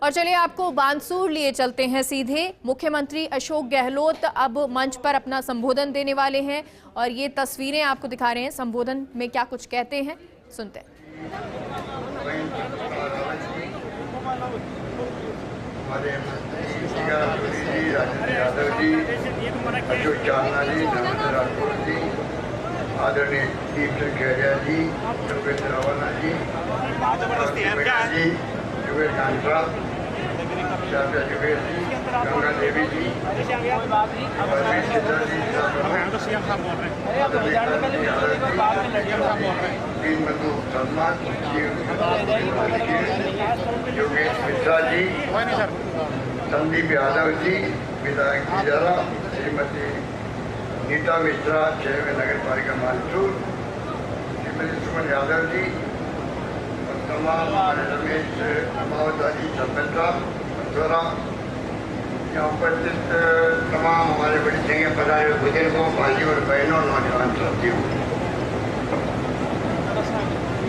और चलिए आपको बानसूर लिए चलते हैं सीधे। मुख्यमंत्री अशोक गहलोत अब मंच पर अपना संबोधन देने वाले हैं और ये तस्वीरें आपको दिखा रहे हैं। संबोधन में क्या कुछ कहते हैं, सुनते हैं। आदरणीय दीपचंद खैरिया जी, योगेंद्र रावला जी, जुबेर कांट्रा, शारदा जुबेर जी, गंगा देवी जी, दीन बंधु सलमान, योगेश मिश्रा जी, संदीप यादव जी, विधायक जिजारा, श्रीमती नीता मिश्रा, चेयरमैन नगर पालिका बानसूर, श्रीमती सुमन यादव जी और तमाम हमारे रमेश मावता जी, सरपंच साहब, यहाँ उपस्थित तमाम हमारे बड़ी संख्या पधारे बुजुर्गों, भाइयों और बहनों, नौजवान साथियों,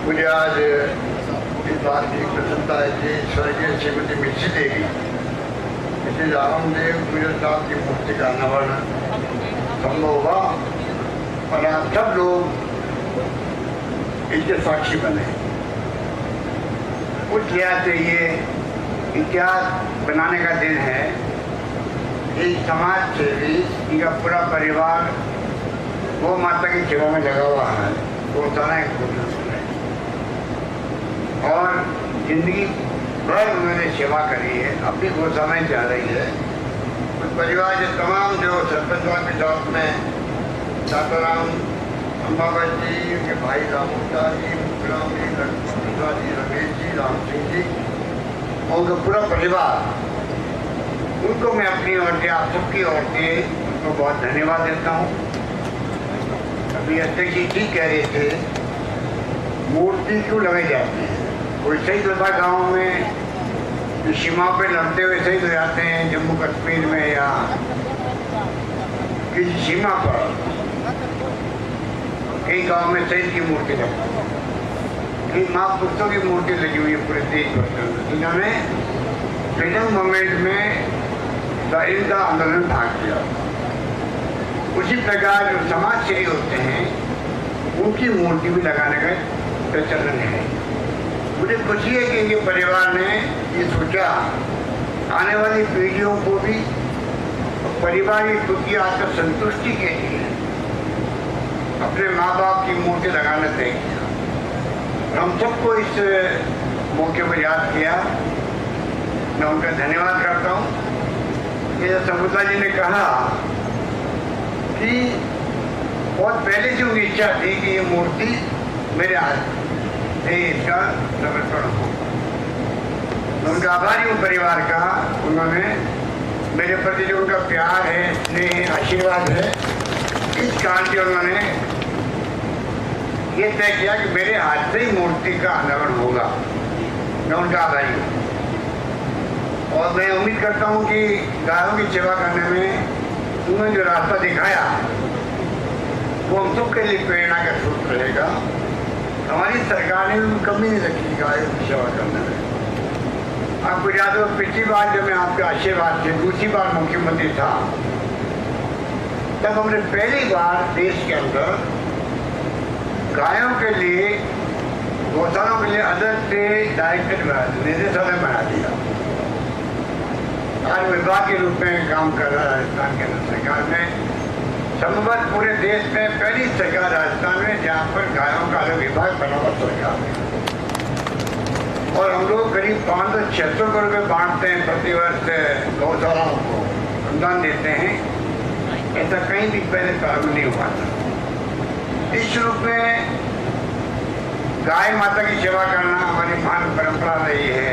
मुझे आज इस बात की प्रसन्नता है कि स्वर्गीय श्रीमती मिश्री देवी, मिसेज आरामदेव गुजर साहब की मूर्ति का अनावरण संभव हुआ और आप सब लोग इसके साक्षी बने। कुछ लिहाज से ये इतिहास बनाने का दिन है। इस समाज सेवी, इनका पूरा परिवार गौ माता की सेवा में लगा हुआ है, गौशाला और जिंदगी भर उन्होंने सेवा करी है, अपनी गौशालाएं जा रही है। उस परिवार के तमाम जो सरपंच के साथ में साताराम अम्बावत जी, उनके भाई रामोता जी, मुखराम जी, लक्ष्मण जी, रमेश जी, राम सिंह जी और उनका पूरा परिवार, उनको मैं अपनी ओर से, आप सबकी ओर से उनको बहुत धन्यवाद देता हूँ। अभी अध्यक्ष जी ठीक कह रहे थे, मूर्ति क्यों लगाई जाती है? कोई शहीद होता गाँव में, सीमा पे लड़ते हुए शहीद हो जाते हैं जम्मू कश्मीर में या किसी सीमा पर, कई गांव में शहीद की मूर्ति लगी, कई महापुरुषों की मूर्ति लगी हुई है पूरे देश भर में, जिन्होंने फ्रीडम मूवमेंट में अहिंसा आंदोलन भाग लिया। उसी प्रकार जो समाज सेवी होते हैं उनकी मूर्ति भी लगाने का प्रचलन है। मुझे खुशी है कि इनके परिवार ने ये सोचा, आने वाली पीढ़ियों को भी परिवार की खुद की आत्म संतुष्टि के लिए अपने माँ बाप की मूर्ति लगाना तय किया। हम सबको इस मौके पर याद किया, मैं उनका धन्यवाद करता हूँ। ये समृद्धा जी ने कहा कि बहुत पहले से उनकी इच्छा थी कि ये मूर्ति मेरे हाथ इसका समर्पण हो। मैं उनका आभारी हूँ परिवार का। उन्होंने मेरे प्रति जो उनका प्यार है, स्नेह, आशीर्वाद है, इस कारण से उन्होंने ये तय किया कि मेरे हाथ से ही मूर्ति का अनावरण होगा। मैं उनका आभारी हूँ और मैं उम्मीद करता हूँ कि गायों की सेवा करने में उन्होंने जो रास्ता दिखाया वो हम सबके लिए प्रेरणा का स्रोत रहेगा। हमारी सरकार ने भी कमी नहीं रखी गायों की सेवा करने में। आपको याद हो, पिछली बार जब मैं आपके आशीर्वाद से दूसरी बार मुख्यमंत्री था, तब हमने पहली बार देश के अंदर गायों के लिए, गौशालाओं के लिए अलग से डायरेक्टर निदेशालय बना दिया। आज विभाग के रूप में काम कर रहा है राजस्थान केंद्र सरकार में। संभवत पूरे देश में पहली सरकार राजस्थान में जहाँ पर गायों का अलग विभाग बना हुआ सरकार है। और हम लोग करीब 500-600 करोड़ रुपये बांटते हैं प्रतिवर्ष गौशालाओं को, अनुदान देते हैं। ऐसा कहीं भी पहले प्रारंभ नहीं हुआ था। इस रूप में गाय माता की सेवा करना हमारी महान परंपरा रही है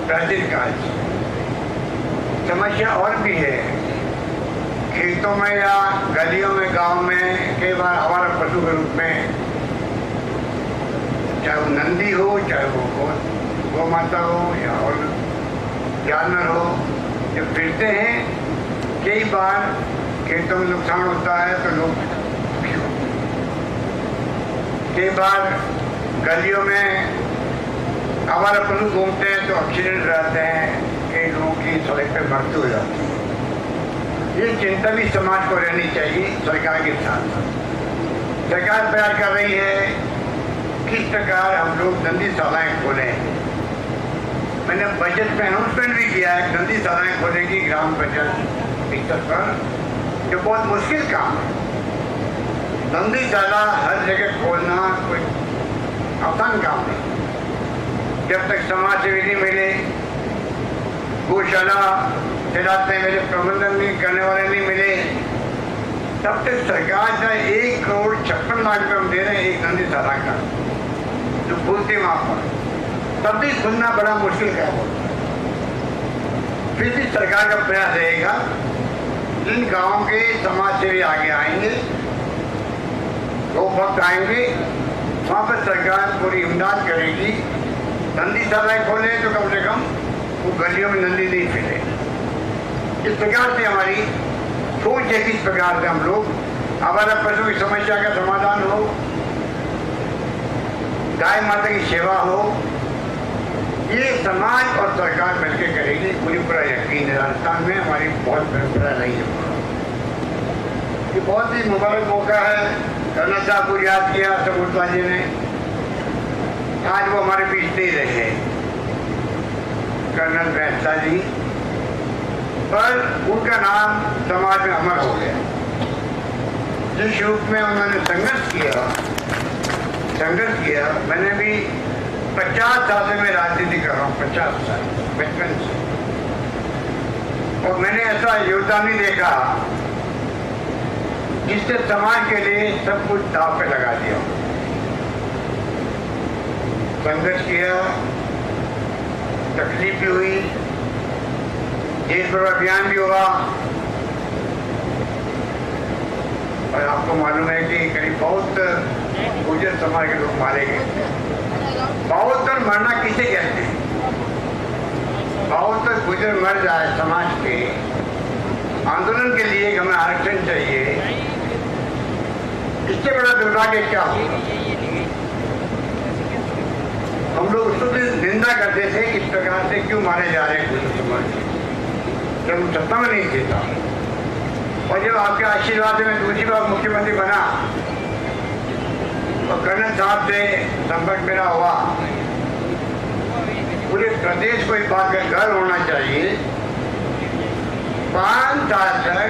प्राचीन काल से। समस्या और भी है, खेतों में या गलियों में, गांव में कई बार आवारा पशु के रूप में, चाहे वो नंदी हो, चाहे वो गौ माता हो या और जानवर हो, जब फिरते हैं कई बार खेतों में नुकसान होता है तो लोग, कई बार गलियों में आवारा पशु घूमते हैं तो एक्सीडेंट रहते हैं, कई लोगों की सड़क पर मृत्यु हो जाती है। ये चिंता भी समाज को रहनी चाहिए। सरकार के साथ सरकार प्रयास कर रही है किस प्रकार हम लोग नंदीशालाएं खोलें। मैंने बजट में अनाउंसमेंट भी किया है, नंदीशालाएं खोलेंगी ग्राम पंचायत स्तर पर, जो बहुत मुश्किल काम है। नंदीशाला हर जगह खोलना कोई आसान काम नहीं। जब तक समाज सेवी नहीं मिले, गौशाला चलाते मिले, प्रबंधन नहीं करने वाले नहीं मिले, तब तक सरकार का 1,56,00,000 रुपये हम दे रहे हैं एक नंदीशाला का, जो खुलती वहाँ पर, तब भी खुलना बड़ा मुश्किल है। फिर भी सरकार का प्रयास रहेगा, इन गाँव के समाज सेवी आगे आएंगे, वो वक्त आएंगे, वहाँ पर सरकार पूरी इमदाद करेगी। नंदीशालाएं खोले तो कम से कम वो गलियों में नंदी नहीं फिरे। इस प्रकार से हमारी सोच है, किस प्रकार से हम लोग आवारा पशु की समस्या का समाधान हो, गाय माता की सेवा हो, ये समाज और सरकार मिलकर करेगी। मुझे पूरा यकीन है राजस्थान में हमारी बहुत परंपरा रही है। ये बहुत ही मुबारक मौका है। कर्नल साहब को याद किया सबूरता जी ने, आज वो हमारे बीच नहीं रहे, कर्नल बैसा जी, पर उनका नाम समाज में अमर हो गया। जिस रूप में उन्होंने संघर्ष किया, मैंने भी 50 साल से मैं राजनीति कर रहा हूँ, 50 साल बचपन से, और मैंने ऐसा योगदान नहीं देखा जिससे समाज के लिए सब कुछ दांव पे लगा दिया। संघर्ष किया, तकलीफ भी हुई, देश भर अभियान भी हुआ, और आपको मालूम है कि करीब बहुत गुर्जर समाज के लोग मारे गए। बहुत मरना किसे कहते हैं? बहुत गुर्जर मर जाए समाज के आंदोलन के लिए, हमें आरक्षण चाहिए, इससे बड़ा दुर्भाग्य क्या होगा? हम लोग उसको भी निंदा करते थे, इस प्रकार से क्यों मारे जा रहे हैं गुर्जर समाज, जब हम सत्ता में नहीं देता। और जब आपके आशीर्वाद में दूसरी बार मुख्यमंत्री बना और कर्नल साहब से संपर्क मेरा हुआ, पूरे प्रदेश को इस बात का गर्व होना चाहिए। 5 साल तक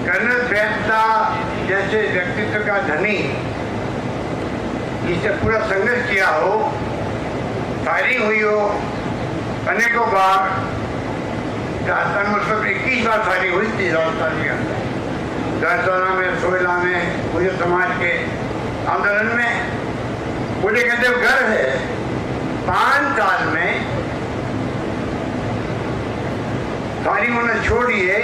कर्नल बैसा जैसे व्यक्तित्व का धनी, जिससे पूरा संघर्ष किया हो, फायरिंग हुई हो अनेकों बार, राजस्थान में उसमें 21 बार फायरिंग हुई थी राजस्थान के अंदर, दरसोला में, सोयला में, गुर्जर समाज के आंदोलन में। मुझे कहते हुए गर्व है 5 साल में फायरिंग होना छोड़िए,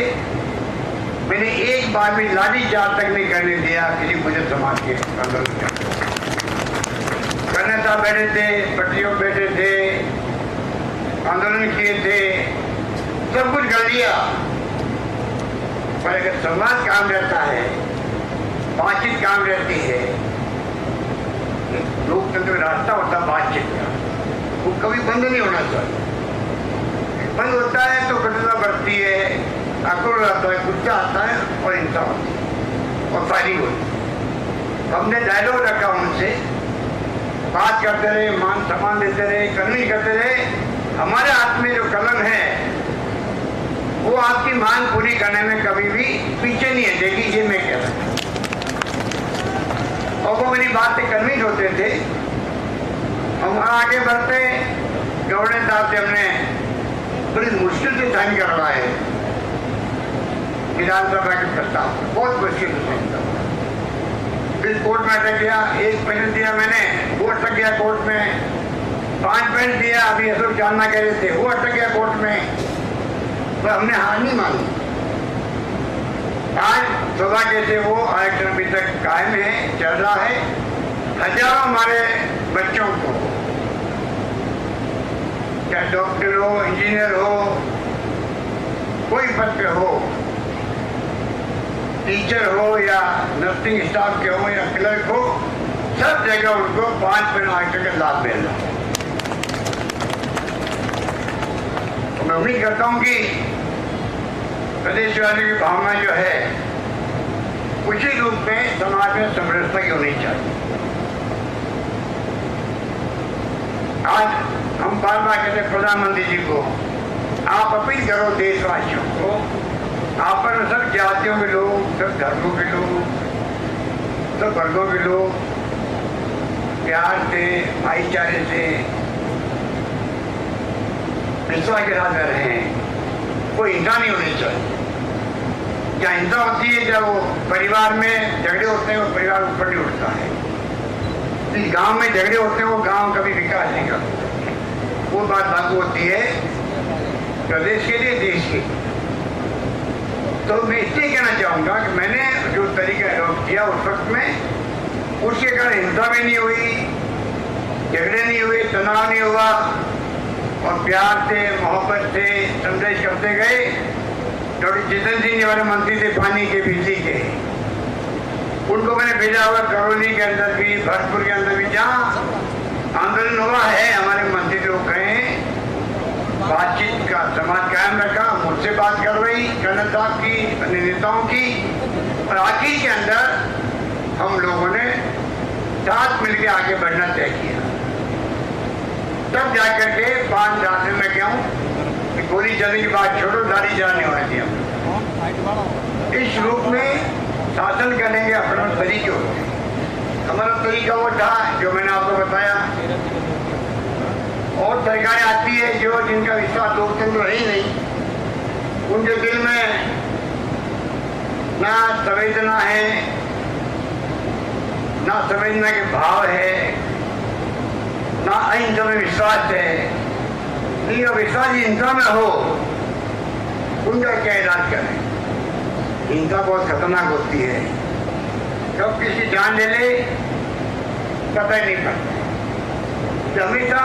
मैंने एक बार भी लाठीचार्ज तक नहीं करने दिया किसी गुर्जर समाज के आंदोलन में। कर्नल साहब बैठे थे, पटरियों बैठे थे, आंदोलन किए थे, सब कुछ कर लिया, पर अगर संवाद काम रहता है, बातचीत काम रहती है, लोकतंत्र में रास्ता होता बातचीत का, वो कभी बंद नहीं होना चाहिए। बंद होता है तो कठोरता बढ़ती है, आक्रोश आता है, गुस्सा आता है और हिंसा होती है और फायरिंग होती है। हमने डायलॉग रखा उनसे, बात करते रहे, मान सम्मान देते रहे, करनी करते रहे। हमारे हाथ में जो कलम है वो आपकी मांग पूरी करने में कभी भी पीछे नहीं हटेगी, ये मैं कह रहा हूँ। और वो मेरी बात से कन्विंस होते थे। हम आगे बढ़ते, गवर्नर साहब से हमने बड़ी मुश्किल से साइन करवाए विधानसभा के प्रस्ताव, बहुत मुश्किल से साइन करवाए। फिर कोर्ट में अटक गया, 1 पेन दिया मैंने, वो अटक गया कोर्ट में, 5 पेन दिया, अभी अशोक जानना कह रहे थे, वो अटक गया कोर्ट में, पर हमने हार नहीं मानी। आज सौभाग्य से वो आरक्षण अभी तक कायम है, चल रहा है। हजारों हमारे बच्चों को, चाहे डॉक्टर हो, इंजीनियर हो, कोई पद पे हो, टीचर हो या नर्सिंग स्टाफ के हो या क्लर्क हो, सब जगह उनको 5 पेन आरक्षण का लाभ मिल रहा है। उम्मीद करता हूं कि प्रदेशवासियों की भावना जो है उसी रूप में समाज में समरसता की होनी चाहिए। आज हम बार बार कहते हैं प्रधानमंत्री जी को, आप अपील करो देशवासियों को, आप पर सब जातियों के लोग, सब धर्मों के लोग, सब वर्गों के लोग प्यार से, भाईचारे से, विश्वास के साथ रह रहे हैं। कोई हिंसा नहीं होनी चाहिए। क्या हिंसा होती है जब वो परिवार में झगड़े होते हैं, वो परिवार ऊपर नहीं उठता है। जिस गांव में झगड़े होते हैं वो गांव कभी विकास नहीं करता। वो बात लागू होती है प्रदेश के लिए, देश के। तो मैं इसलिए कहना चाहूंगा कि मैंने जो तरीका अडॉप्ट किया उस वक्त में, उसके कारण हिंसा भी नहीं हुई, झगड़े नहीं हुए, तनाव नहीं हुआ, और प्यार से, मोहब्बत से संदेश करते गए। डॉक्टर जितेंद्र सिंह हमारे मंत्री थे पानी के, बिजली के, उनको मैंने भेजा हुआ करौली के अंदर भी, भरतपुर के अंदर भी, जहाँ आंदोलन हुआ है, हमारे मंत्री लोग गए, बातचीत का समाज कायम रखा, मुझसे बात करवाई कर्नल साहब की, अन्य नेताओं की, और आखिर के अंदर हम लोगों ने साथ मिलकर आगे बढ़ना तय किया। तब जाकर के 5 रास्ते में क्या हूँ कि गोली चलने की बात छोड़ो, दाढ़ी जाने होनी चाहिए। इस रूप में शासन करेंगे अपना तरीके होते हैं। हमारा तरीका वो था जो मैंने आपको बताया। और सरकारें आती है जो जिनका विश्वास लोकतंत्र है ही नहीं, उनके दिल में ना संवेदना है, ना संवेदना के भाव है, ना अहिंसा में विश्वास है। नहीं, विश्वास हिंसा में हो, उनका क्या इलाज करें। हिंसा बहुत खतरनाक होती है, कब किसी जान ले ले पता ही नहीं पड़ता। हमेशा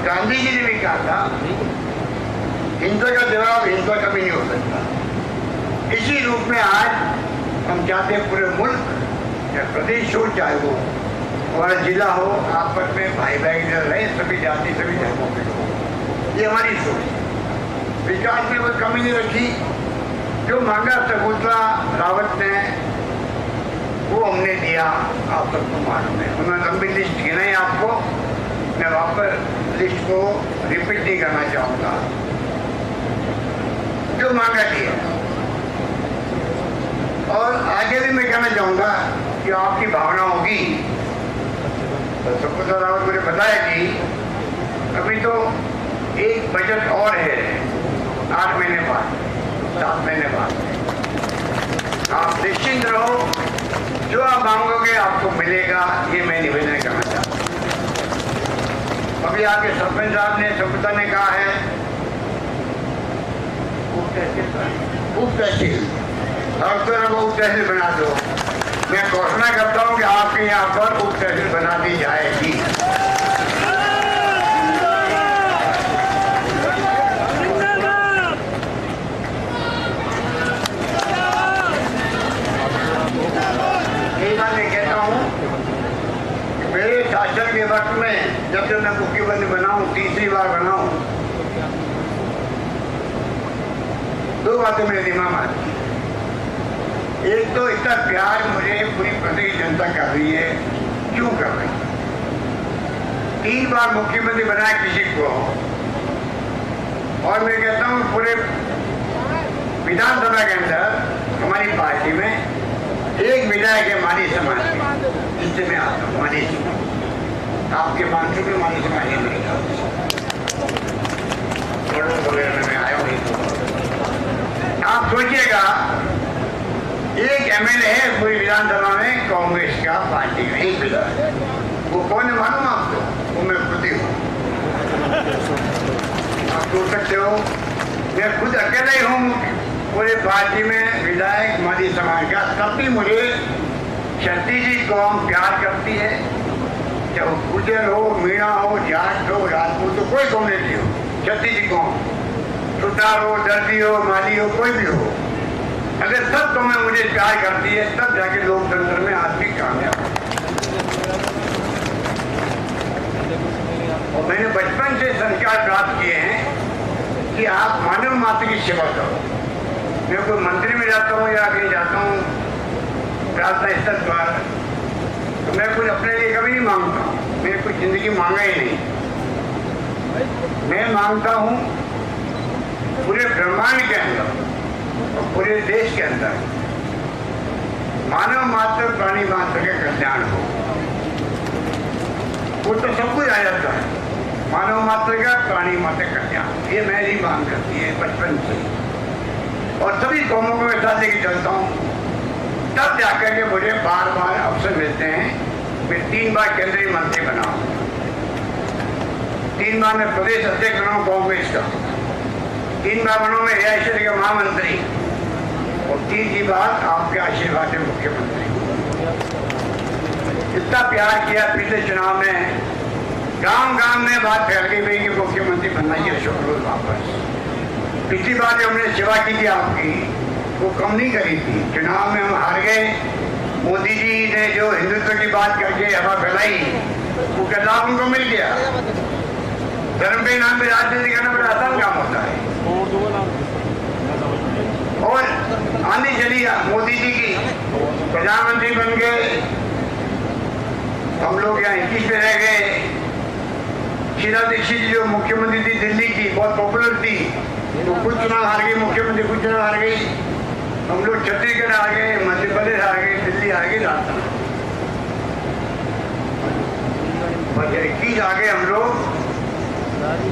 गांधी जी ने भी कहा था, हिंसा का जवाब हिंसा कभी नहीं हो सकता। इसी रूप में आज हम चाहते हैं पूरे मुल्क या प्रदेश हो, चाहे वो हमारा जिला हो, आपस में भाई भाई रहे, सभी जाति, सभी धर्मों के लोग। ये हमारी सोच। विकास में कोई कमी नहीं रखी। जो मांगा शकुंतला रावत ने, वो हमने दिया, आप सबको मालूम है। उन्होंने लंबी लिस्ट गिनाई आपको, मैं वापस लिस्ट को रिपीट नहीं करना चाहूँगा। जो मांगा दिया, और आगे भी मैं कहना चाहूँगा कि आपकी भावना होगी। तो शकुंतला रावत मुझे बताया कि अभी तो एक बजट और है 8 महीने बाद, 7 महीने बाद। आप निश्चिंत रहो, जो आप मांगोगे आपको मिलेगा, ये मैं निवेदन करना चाहता हूँ। अभी आपके सरपंच साहब ने, शकुंतला ने कहा है उप तहसील, और तो उप तहसील बना दो। मैं घोषणा करता हूँ कि आपके यहाँ पर उप तहसील बना दी जाएगी। मैं कहता हूँ कि मेरे शासन के वक्त में जब मैं मुख्यमंत्री बनाऊँ, तीसरी बार बनाऊँ, 2 बातें मेरे दिमाग में आती। एक तो इतना प्यार मुझे पूरी प्रदेश जनता कर रही है, क्यों कर रही है। 3 बार मुख्यमंत्री बनाया किसी को, और मैं कहता हूँ पूरे विधानसभा के अंदर हमारी पार्टी में एक विधायक है माली समाज के, जिससे मैं आता हूँ। माली समाज, आपके मानसी में माली समाज है मेरे ख्याल वगैरह में मैं आया हूँ। आप सोचिएगा, एक MLA है पूरी विधानसभा में कांग्रेस का, पार्टी का एक विधायक। वो कौन है मालूम आपको? वो मैं खुद ही हूँ। आप सोच सकते हो, मैं खुद अकेला ही हूँ पूरे पार्टी में विधायक माली समाज का। तब भी मुझे छत्तीस जी कौम प्यार करती है, चाहे वो गुर्जर हो, मीणा हो, जाट हो, राजपूत हो, कोई कम्युनिटी हो, छत्तीस जी कौम, सुतार हो, दर्जी हो, माली हो, कोई भी हो, अगर सब कौमें मुझे प्यार करती है, तब जाके लोकतंत्र में आदमी कामयाब हो। और मैंने बचपन से संस्कार प्राप्त किए हैं कि आप मानव मात्र की सेवा करो। मैं कोई मंदिर में जाता हूँ या कहीं जाता हूँ प्रार्थना स्थल पर, तो मैं कुछ अपने लिए कभी नहीं मांगता हूँ। मैंने कुछ जिंदगी मांगा ही नहीं। मैं मांगता हूँ पूरे ब्रह्मांड के अंदर और पूरे देश के अंदर मानव मात्र प्राणी मात्र का कल्याण हो। वो तो सब कुछ आ जाता है, मानव मात्र का प्राणी मात्र का कल्याण, ये मेरी मांग करती है बचपन से। और सभी कौमों को मैं साथ लेके चलता हूँ, तब जाकर के मुझे बार बार अवसर मिलते हैं। मैं 3 बार केंद्रीय मंत्री बना हूँ, 3 बार मैं प्रदेश अध्यक्ष बना हूँ कांग्रेस का, 3 बार बना मैं एआईसीसी का महामंत्री, और 3 बार आपके आशीर्वाद से मुख्यमंत्री। इतना प्यार किया पिछले चुनाव में, गांव गांव में बात फैल गई भाई कि मुख्यमंत्री बनना चाहिए अशोक गहलोत वापस। पिछली बार जो हमने सेवा की थी आपकी, वो कम नहीं करी थी। चुनाव में हम हार गए, मोदी जी ने जो हिंदुत्व की बात करके हवा फैलाई, वो का लाभ उनको मिल गया। धर्म के नाम पे राजनीति करना बड़ा आसान काम होता है। और आंधी चली मोदी जी की, प्रधानमंत्री बन गए, हम लोग यहाँ 21 पे रह गए। शीला दीक्षित जी जो मुख्यमंत्री थी दिल्ली की, बहुत पॉपुलर थी, तो कुछ चुनाव हार गई मुख्यमंत्री, कुछ चुनाव हार गई। हम लोग छत्तीसगढ़ आ गए, मध्य प्रदेश आ गए, दिल्ली आ गई, राजस्थान 21 आ गए हम लोग।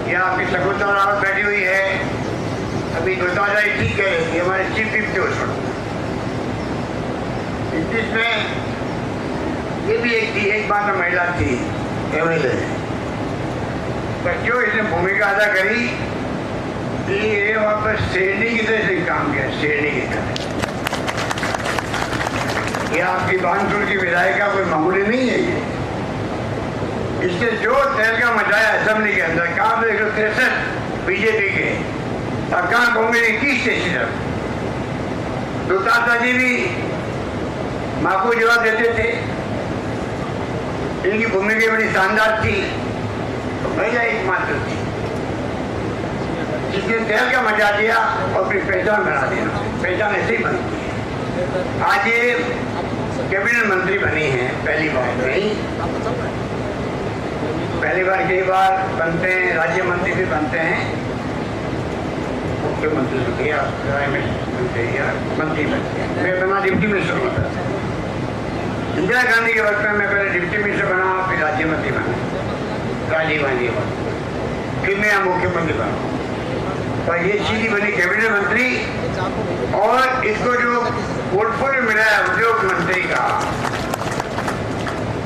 यहाँ आपकी शकुंतला रावत बैठी हुई है, अभी 2021 है, ये हमारे चीफ विप थे उस वक्त। 21 में ये भी एक थी, एक मात्र महिला थी एमएलए, पर जो इसने भूमिका अदा करी कि ये वहाँ पर शेरनी की तरह से काम किया, शेरनी की तरह। ये आपकी बानसूर की विधायिका कोई मामूली नहीं है ये। इसने जो तहलका मचाया असेंबली के अंदर, कहाँ पे 163 बीजेपी के और कहाँ कांग्रेस 21 स्टेशन। दुताता जी भी माकू जवाब देते थे, इनकी भूमिका बड़ी शानदार थी। तो महिला एकमात्र थी जिसने तहलका मचा दिया और फिर पहचान बना दिया। पहचान ऐसे ही बनती है। आज ये कैबिनेट मंत्री बनी है, पहली बार नहीं, पहली बार कई बार बनते हैं, राज्य मंत्री भी बनते हैं, मुख्यमंत्री बनते हैं, मंत्री बनते हैं। मैं बना डिप्टी मिनिस्टर होता था। इंदिरा गांधी के वक्त में मैं पहले डिप्टी मिनिस्टर बना, फिर राज्य मंत्री बना, राजीव गांधी फिर मैं मुख्यमंत्री बना, और ये सीधी बनी कैबिनेट मंत्री। और इसको जो पोर्टफोलियो मिला है उद्योग मंत्री का,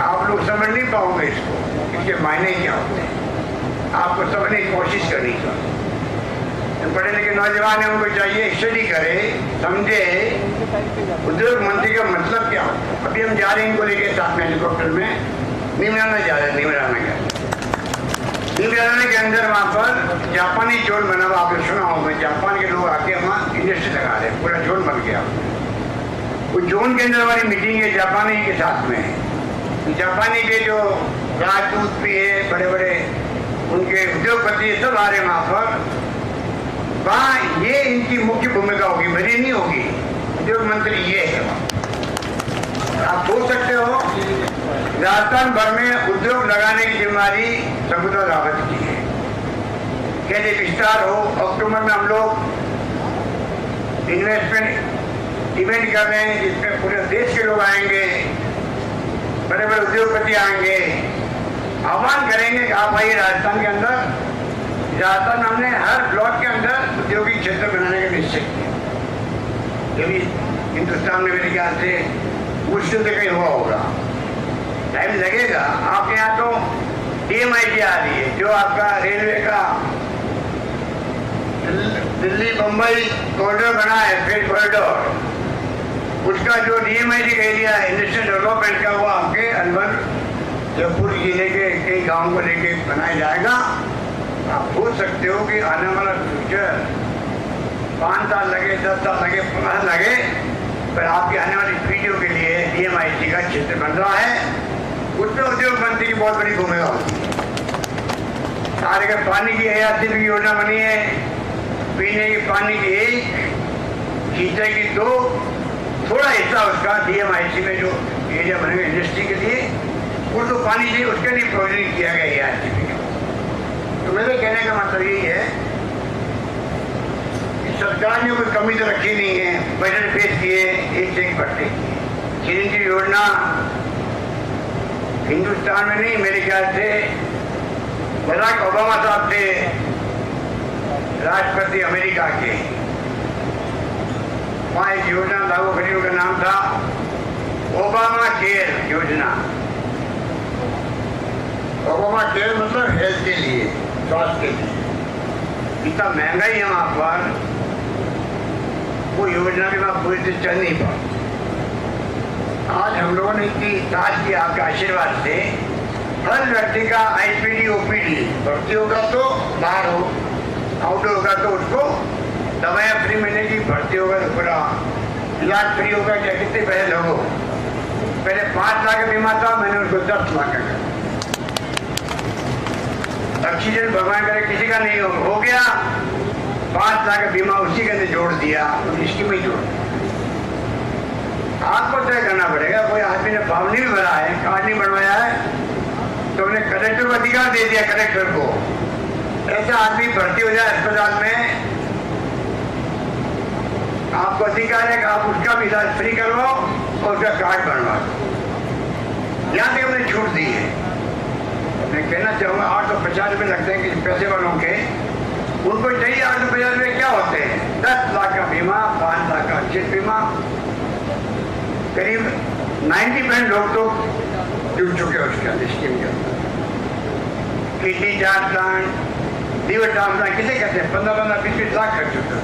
आप लोग समझ नहीं पाओगे इसको, इसके मायने क्या होते हैं। आपको समझने की कोशिश करनी चाहिए। पढ़े लिखे नौजवान है, उनको चाहिए स्टडी करे, समझे उद्योग मंत्री का मतलब क्या होता है। अभी हम जा रहे हैं इनको लेके साथ में हेलीकॉप्टर में नीमराना जा रहे हैं। नीमराना के अंदर वहाँ पर जापानी जोन बना हुआ, आपने सुना होगा, जापान के लोग आके वहाँ इंडस्ट्री लगा रहे हैं, पूरा जोन बन गया। उस जोन के अंदर हमारी मीटिंग है जापानी के साथ में। जापानी के जो राजदूत भी है, बड़े बड़े उनके उद्योगपति सब आ रहे हैं वहाँ पर। वहाँ ये इनकी मुख्य भूमिका होगी, मेरी नहीं होगी। उद्योग मंत्री ये है। आप बोल सकते हो राजस्थान भर में उद्योग लगाने की जिम्मेदारी शकुंतला रावत की है। कैसे विस्तार हो। अक्टूबर में हम लोग इन्वेस्टमेंट इवेंट कर रहे हैं जिसमें पूरे देश के लोग आएंगे, बड़े बड़े उद्योगपति आएंगे। आह्वान करेंगे कि आप आइए राजस्थान के अंदर। राजस्थान हमने हर ब्लॉक के अंदर औद्योगिक क्षेत्र बनाने का निश्चय किया। ये भी हिंदुस्तान में मेरे ख्याल से मुश्किल से कहीं हुआ होगा, टाइम लगेगा। आपके यहाँ तो DMIT आ रही है, जो आपका रेलवे का दिल्ली बम्बई कॉरिडोर बना है, फ्रेट कॉरिडोर, उसका जो DMIT एरिया है इंडस्ट्रियल डेवलपमेंट का, वो आपके अलवर जयपुर जिले के कई गाँव को लेके बनाया जाएगा। आप सोच सकते हो कि आने वाला फ्यूचर 5 साल लगे, 10 साल लगे, 15 लगे, पर आपकी आने वाली पीढ़ियों के लिए DMIT का क्षेत्र बन रहा है। उसमें उद्योग मंत्री की बहुत बड़ी भूमिका होती है। सारे के पानी की ARCP की योजना बनी है, पीने के पानी की 1, सिंचाई की 2, थोड़ा हिस्सा उसका DMIC में जो एरिया बनेगा इंडस्ट्री के लिए, उसको पानी चाहिए, उसके लिए प्रोविजन किया गया है। तो मेरे कहने का मतलब यही है कि सरकार ने कोई कमी तो रखी नहीं है, बजट पेश किए, एक से एक बढ़ते चिरंजीवी योजना हिंदुस्तान में नहीं, मेरे ख्याल से बराक ओबामा साहब थे राष्ट्रपति अमेरिका के, वहाँ एक योजना लागू करी, उनका नाम था ओबामा केयर योजना। ओबामा केयर मतलब हेल्थ के लिए, स्वास्थ्य के लिए। इतना महंगाई है वहाँ पर, वो योजना भी वहाँ पूरी तरह चल नहीं पाती। आज हम लोगों ने इतनी ताज की आपके आशीर्वाद से हर व्यक्ति का IPD OPD भर्ती होगा तो बाहर हो, आउटडोर होगा तो उसको दवाइयाँ फ्री मिलेगी, भर्ती होगा तो पूरा इलाज फ्री होगा। क्या कितने पैसे लोगों, पहले 5 लाख का बीमा था, मैंने उसको 10 लाख का कर। ऑक्सीजन भगवान करे किसी का नहीं हो गया, 5 लाख का बीमा उसी के अंदर जोड़ दिया, इसकी में जोड़ दिया। आपको तय करना पड़ेगा। कोई आदमी ने फॉर्म नहीं भरा है, कार्ड नहीं बनवाया है, तो हमने कलेक्टर को अधिकार दे दिया, कलेक्टर को ऐसा आदमी भर्ती हो जाए अस्पताल में, आपको अधिकार है कि आप उसका भी इलाज फ्री करवाओ और उसका कार्ड बनवा दो। यहाँ तक हमने छूट दी है। मैं कहना चाहूँगा 850 रुपये लगते हैं कि पैसे वालों के, उनको चाहिए 850 रुपये क्या होते हैं, 10 लाख का बीमा, 5 लाख का जीवन बीमा। करीब 90% लोग तो जुड़ चुके हैं उसके अंदर, स्कीम के अंदर। किडनी ट्रांसप्लांट, लीवर ट्रांसप्लांट किसे कहते हैं, 15-15, 20-20 लाख खर्च होता है,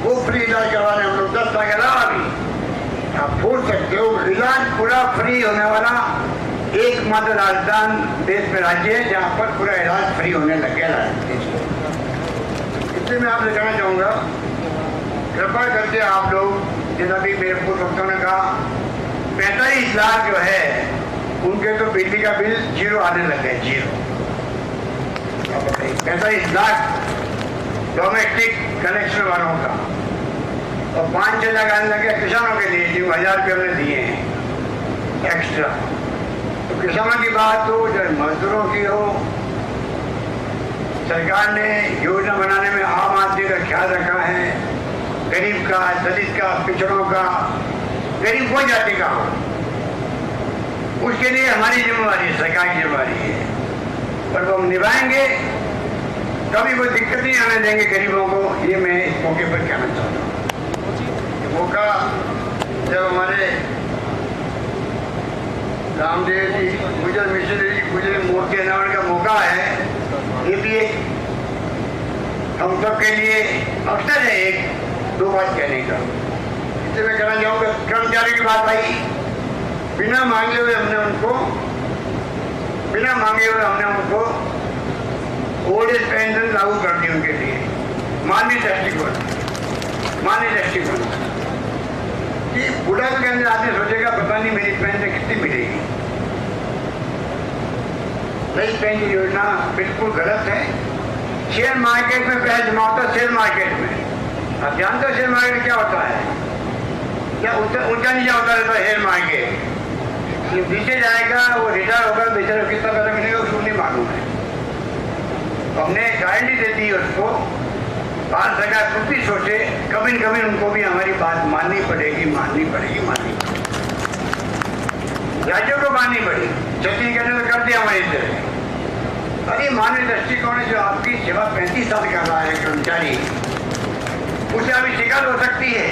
वो फ्री इलाज करवा रहे हैं हम लोग। 10 लाख के अलावा भी आप पूछ सकते हो, इलाज पूरा फ्री होने वाला एकमात्र राजस्थान देश में राज्य है जहाँ पर पूरा इलाज फ्री होने लग गया देश में। इसलिए मैं आपसे कहना चाहूँगा, कृपा करके आप लोग, जैसा भी मेरे पूर्व वक्ताओं ने कहा, 45 लाख जो है उनके तो बिजली का बिल 0 आने लग गए, 0। 45 लाख डोमेस्टिक कनेक्शन वालों का, और 5-6 लाख आने लगे किसानों के लिए, जो 1000 रुपये हमने दिए हैं एक्स्ट्रा। तो किसानों की बात हो चाहे मजदूरों की हो, सरकार ने योजना बनाने में आम आदमी का ख्याल रखा है, गरीब का, दलित का, पिछड़ों का, गरीब कोई जाति का हो, उसके लिए हमारी जिम्मेवारी है, सरकार की जिम्मेवारी है, पर वो हम निभाएंगे, कभी कोई दिक्कत नहीं आने देंगे गरीबों को। ये मैं इस मौके पर कहना चाहता हूँ। मौका जब हमारे रामदेव जी, गुजर मिश्र जी, गुजर मूर्ति अनावरण का मौका है, ये भी एक हम सब के लिए अवसर है, एक 2 बात कहने का। इससे मैं कहना चाहूँगा, कर्मचारी की बात आई, बिना मांगे हुए हमने उनको ओल्ड एज पेंशन लागू कर दी उनके लिए। माननीय दृष्टिकोण कि बुढ़ापे के अंदर आदमी सोचेगा पता नहीं मेरी पेंशन कितनी मिलेगी। नई पेंशन योजना बिल्कुल गलत है। शेयर मार्केट में पैसा जमा होता है, शेयर मार्केट में आप जानते हो शेयर मार्केट क्या होता है, क्या ऊंचा नीचा होता रहता है शेयर मार्केट। नीचे जाएगा, वो रिटायर होगा, बेचारा कितना पैसा मिलेगा उसको नहीं मालूम है। हमने गारंटी दे दी उसको, भारत सरकार खुद भी सोचे, कभी न कभी उनको भी हमारी बात माननी पड़ेगी। राज्यों को माननी पड़ेगी। छत्तीसगढ़ ने तो कर दिया हमारी तरह। अरे मानवीय दृष्टिकोण जो आपकी सेवा 35 साल कर रहा है कर्मचारी, उसे अभी शिकायत हो सकती है,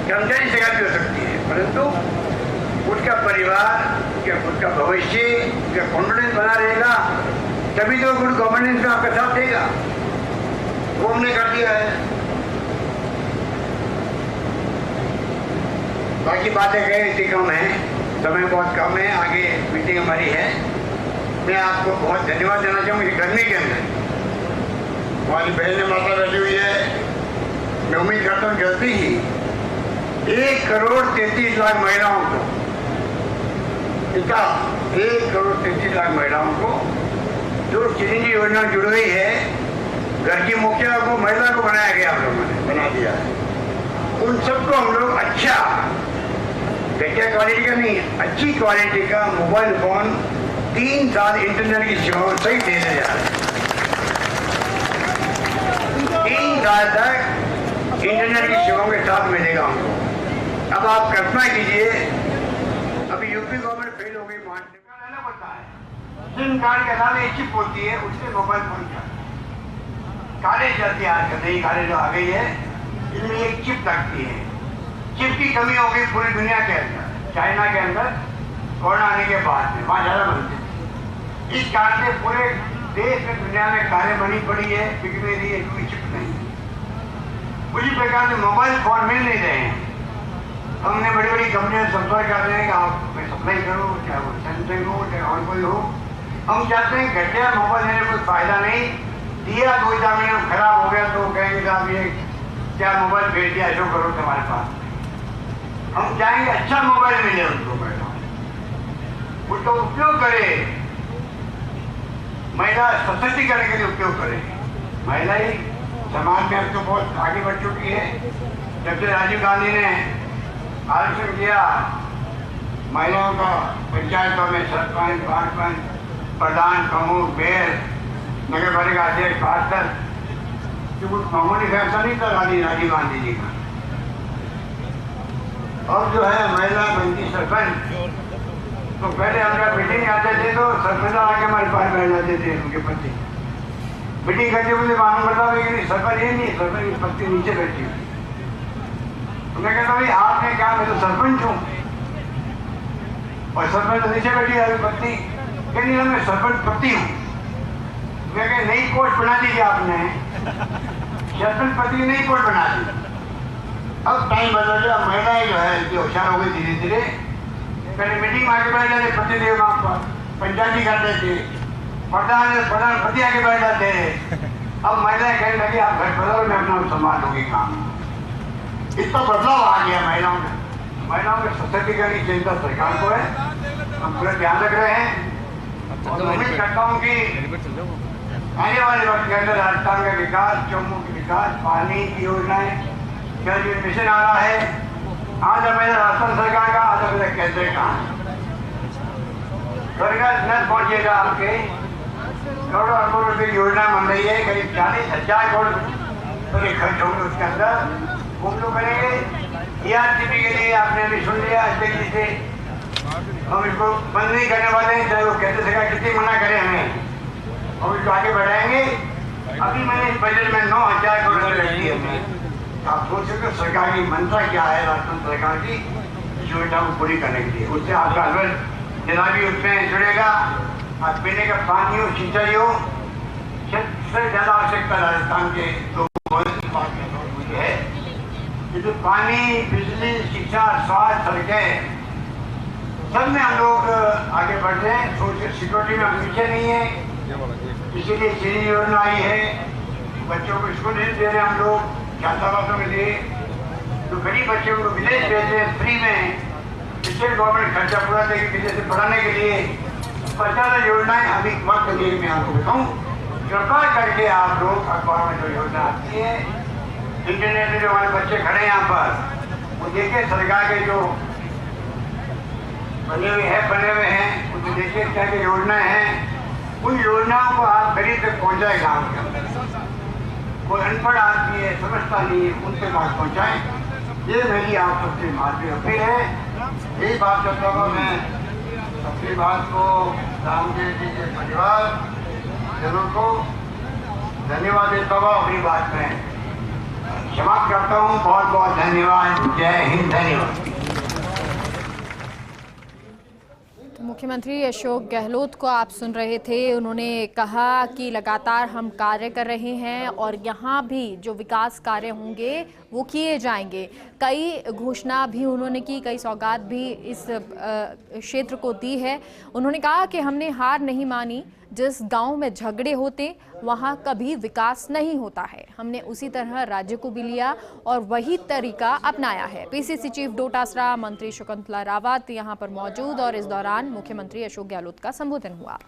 कर्मचारी शिकायत भी हो सकती है, परंतु उसका परिवार, उसका भविष्य, उसका कॉन्फिडेंस बना रहेगा, तभी तो गुड गवर्नेंस में आपका साथ देगा। वो हमने कर दिया है। बाकी बातें कहें इतनी कम है, समय बहुत कम है, आगे मीटिंग हमारी है। मैं आपको बहुत धन्यवाद देना चाहूँगी। गर्मी के अंदर हमारी बहन ने माता बैठी हुई है, मैं उम्मीद करता हूँ जल्दी ही 1,33,00,000 महिलाओं को, 1,33,00,000 महिलाओं को जो चिरंजीवी योजना जुड़ गई है, घर की मुखिया को, महिला को बनाया गया, हम लोगों ने बना दिया है। उन सबको हम लोग अच्छा, घटिया क्वालिटी का नहीं, अच्छी क्वालिटी का मोबाइल फोन 3 साल इंटरनेट की सेवाओं सही दे रहे जा रहे हैं। 3 साल तक इंटरनेट की सेवाओं के साथ मिलेगा हमको। अब आप कल्पना कीजिए, अभी यूपी गवर्नमेंट फेल हो गई, रहना पड़ता है। सिम कार्ड के अलावा एक चिप होती है, उससे मोबाइल फोन का काले चलती है। आजकल नई काले जो आ गई है, इसमें एक चिप लगती है। चिप की कमी हो गई पूरी दुनिया के अंदर, चाइना के अंदर कोरोना आने के बाद में वहाँ ज़्यादा बनते थे। इस कारण से पूरे देश में, दुनिया में काले मनी पड़ी है, बिक नहीं रही है, क्योंकि चिप नहीं है। उसी प्रकार से मोबाइल फोन मिल नहीं रहे हैं। हमने बड़ी बड़ी कंपनियों से संपर्क कर रहे हैं कि आप सप्लाई करो, चाहे वो सैमसंग हो, चाहे और कोई हो। हम चाहते हैं घटिया मोबाइल लेने कोई फायदा नहीं, दिया 2-4 महीने खराब हो गया तो कहेंगे साहब ये क्या मोबाइल भेज दिया, जो करो तुम्हारे पास। हम चाहेंगे अच्छा मोबाइल मिले उनको, उसका उपयोग करे, महिला सशक्तिकरण के लिए उपयोग करे। महिला ही समाज में अब तो बहुत आगे बढ़ चुकी है। जब से राजीव गांधी ने आरक्षण किया, महिलाओं का पंचायतों में सरपंच, प्रधान, प्रमुख, मेयर, नगर पालिका अध्यक्ष, पार्षद, जो कुछ मामूली फैसला नहीं था राजीव गांधी जी का। और जो है महिला बनती सरपंच, तो पहले हमारा मीटिंग आते थे तो सरपंच आके हमारे पास बैठ जाते थे, उनके पति मीटिंग करते मुझे मालूम पड़ता था कि सरपंच ये नहीं, सरपंच की पत्नी नीचे बैठी हुई। तो मैं कहता भाई आपने कहा, मैं तो सरपंच हूँ और सरपंच तो नीचे बैठी है पत्नी। कहनी मैं सरपंच पति हूँ। मैं कह नई पोस्ट बना दीजिए आपने, सरपंच पति की नई पोस्ट बना दी। अब टाइम बदल गया, महिलाएं जो है कि होशियार हो गई धीरे धीरे। पहले मीटिंग में आके बैठ जाते पति देव, पंचायती करते थे, प्रधान पति आके बैठ जाते। अब महिलाएं कहने लगी आप घर बदलो, मैं अपना संभाल लूंगी काम। इतना बदलाव आ गया महिलाओं में। महिलाओं के सशक्तिकरण की चिंता सरकार को है, हम पूरा ध्यान रख रहे हैं। और उम्मीद करता हूँ कि आने वाले वक्त के अंदर राजस्थान का विकास, जम्मू का विकास, पानी की योजनाएं, जल जीवन मिशन आ रहा है। आज मेरा राजस्थान सरकार का, आज मेरा केंद्र का नल पहुंचेगा आपके। करोड़ों अरबों रुपए की योजना बन रही है, करीब 40,000 करोड़ रुपये खर्च होंगे उसके अंदर। वो लोग करेंगे ERCP के लिए, आपने अभी सुन लिया तेजी से। हम इसको बंद नहीं करने वाले हैं, चाहे वो केंद्र सरकार कितनी मना करे हमें, और इसको आगे बढ़ाएंगे। अभी मैंने इस बजट में 9,000 करोड़ रुपये रख दिए। आप सोच सकते सरकार की मंशा क्या है, राजस्थान सरकार की योजना को पूरी करने के लिए। उससे आपका अलवर जिला भी उसमें जुड़ेगा। आप पीने का पानी हो, सिंचाई हो, सबसे ज्यादा आवश्यकता राजस्थान के लोगों की है। तो पानी, बिजली, शिक्षा, स्वास्थ्य, सड़कें, सब में हम लोग आगे बढ़ रहे हैं। सोशल सिक्योरिटी में हम पीछे नहीं है, इसीलिए श्री योजना आई है। बच्चों को स्कूल दे रहे हैं हम लोग, छात्रावासों के लिए। तो गरीब बच्चों को विदेश भेज रहे हैं फ्री में, स्टेट गवर्नमेंट खर्चा पूरा देगी विदेश से पढ़ाने के लिए। 50 योजनाएं अभी वक्त देर में आपको बताऊँ, कृपा करके आप लोग अखबार में जो योजना आती है, इंटरनेट में जो हमारे बच्चे खड़े हैं यहाँ पर, वो देखिए सरकार के जो बने हुए हैं, उनको देखिए क्या क्या योजनाएं हैं। उन योजनाओं को आप गरीब तक पहुँचाए गाँव के अंदर। कोई अनपढ़ आदमी है, समझता नहीं है, उनके पास पहुँचाएं। ये मेरी आप सबसे मानवीय अपील है। यही बात करता हूँ मैं अपनी बात को रामदेव जी के परिवार जनों को धन्यवाद देता हुआ अपनी बात में समाप्त करता हूँ। बहुत बहुत धन्यवाद। जय हिंद। धन्यवाद। मुख्यमंत्री अशोक गहलोत को आप सुन रहे थे। उन्होंने कहा कि लगातार हम कार्य कर रहे हैं और यहाँ भी जो विकास कार्य होंगे वो किए जाएंगे। कई घोषणा भी उन्होंने की, कई सौगात भी इस क्षेत्र को दी है। उन्होंने कहा कि हमने हार नहीं मानी, जिस गांव में झगड़े होते वहां कभी विकास नहीं होता है। हमने उसी तरह राज्य को भी लिया और वही तरीका अपनाया है। पीसीसी चीफ डोटासरा मंत्री शकुंतला रावत यहां पर मौजूद और इस दौरान मुख्यमंत्री अशोक गहलोत का संबोधन हुआ।